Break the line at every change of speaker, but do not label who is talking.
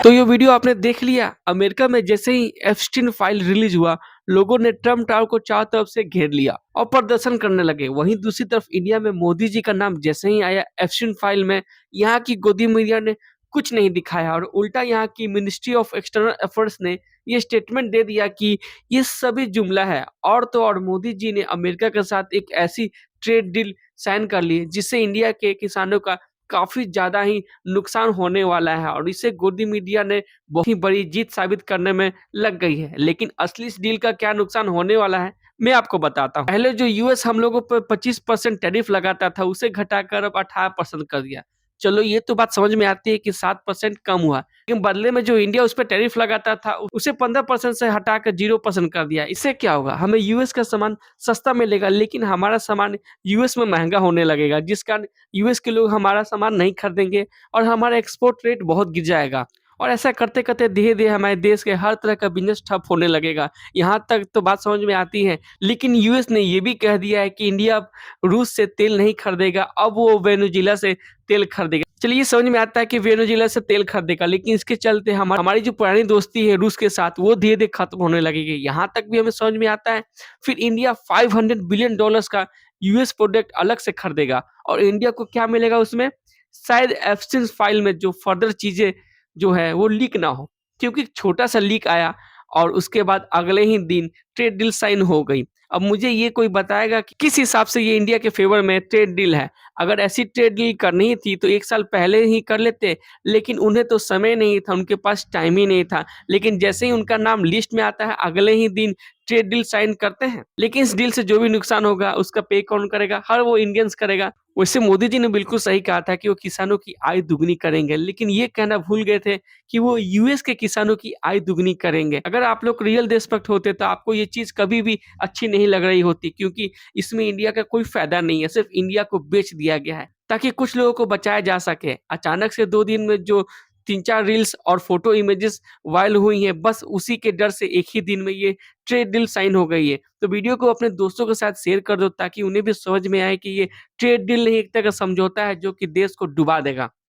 तो ये वीडियो आपने देख लिया। अमेरिका में जैसे ही एप्स्टीन फाइल रिलीज हुआ, लोगों ने ट्रम्प टावर को चारों तरफ से घेर लिया और प्रदर्शन करने लगे। वहीं दूसरी तरफ इंडिया में मोदी जी का नाम जैसे ही आया एप्स्टीन फाइल में, यहाँ की गोदी मीडिया ने कुछ नहीं दिखाया और उल्टा यहाँ की मिनिस्ट्री ऑफ एक्सटर्नल अफेयर्स ने ये स्टेटमेंट दे दिया कि ये सभी जुमला है। और तो और मोदी जी ने अमेरिका के साथ एक ऐसी ट्रेड डील साइन कर ली जिससे इंडिया के किसानों का काफी ज्यादा ही नुकसान होने वाला है और इसे गोदी मीडिया ने बहुत ही बड़ी जीत साबित करने में लग गई है। लेकिन असली इस डील का क्या नुकसान होने वाला है, मैं आपको बताता हूँ। पहले जो यूएस हम लोगों पर 25% टैरिफ लगाता था, उसे घटाकर अब 18% कर दिया। चलो ये तो बात समझ में आती है कि 7% कम हुआ, लेकिन बदले में जो इंडिया उस पर टैरिफ लगाता था उसे 15% से हटाकर 0% कर दिया। इससे क्या होगा, हमें यूएस का सामान सस्ता मिलेगा लेकिन हमारा सामान यूएस में महंगा होने लगेगा, जिस कारण यूएस के लोग हमारा सामान नहीं खरीदेंगे और हमारा एक्सपोर्ट रेट बहुत गिर जाएगा। और ऐसा करते-करते धीरे-धीरे हमारे देश के हर तरह का बिज़नेस ठप होने लगेगा। यहाँ तक तो बात समझ में आती है। लेकिन यूएस ने ये भी कह दिया है कि इंडिया अब रूस से तेल नहीं खरीदेगा, अब वो वेनेजुएला से तेल खरीदेगा। चलिए, ये समझ में आता है कि वेनेजुएला से तेल खरीदेगा, लेकिन इसके चलते हमारी जो पुरानी दोस्ती है रूस के साथ, वो धीरे-धीरे खत्म होने लगेगी। यहाँ तक भी हमें समझ में आता है, फिर इंडिया $500 बिलियन का यूएस प्रोडक्ट अलग से खरीदेगा और इंडिया को क्या मिलेगा उसमें? शायद एप्स्टीन फाइल में जो फर्दर चीज़ें जो है वो लीक ना हो, क्योंकि छोटा-सा लीक आया और उसके बाद अगले ही दिन ट्रेड डील साइन हो गई। अब मुझे ये कोई बताएगा कि किस हिसाब से ये इंडिया के फ़ेवर में ट्रेड डील है? अगर ऐसी ट्रेड डील करनी ही थी तो 1 साल पहले ही कर लेते, लेकिन उन्हें तो समय नहीं था, उनके पास टाइम ही नहीं था। लेकिन जैसे ही उनका नाम लिस्ट में आता है, अगले ही दिन ट्रेड डील साइन करते हैं। लेकिन इस डील से जो भी नुकसान होगा उसका पे कौन करेगा? हर वो इंडियंस करेगा। वैसे मोदी जी ने बिल्कुल सही कहा था कि वो किसानों की आय दुगनी करेंगे, लेकिन ये कहना भूल गए थे कि वो यूएस के किसानों की आय दुगनी करेंगे। अगर आप लोग रियल देशभक्त होते तो आपको ये चीज़ कभी भी अच्छी नहीं लग रही होती, क्योंकि इसमें इंडिया का कोई फ़ायदा नहीं है, सिर्फ़ इंडिया को बेच दिया गया है, ताकि कुछ लोगों को बचाया जा सके। अचानक से 2 दिन में जो 3-4 रील्स और फ़ोटो इमेजेस वायरल हुई हैं, बस उसी के डर से एक ही दिन में ये ट्रेड डील साइन हो गई है। तो वीडियो को अपने दोस्तों के साथ शेयर कर दो ताकि उन्हें भी समझ में आए कि ये ट्रेड डील नहीं, एक तरह का समझौता है जो कि देश को डुबा देगा।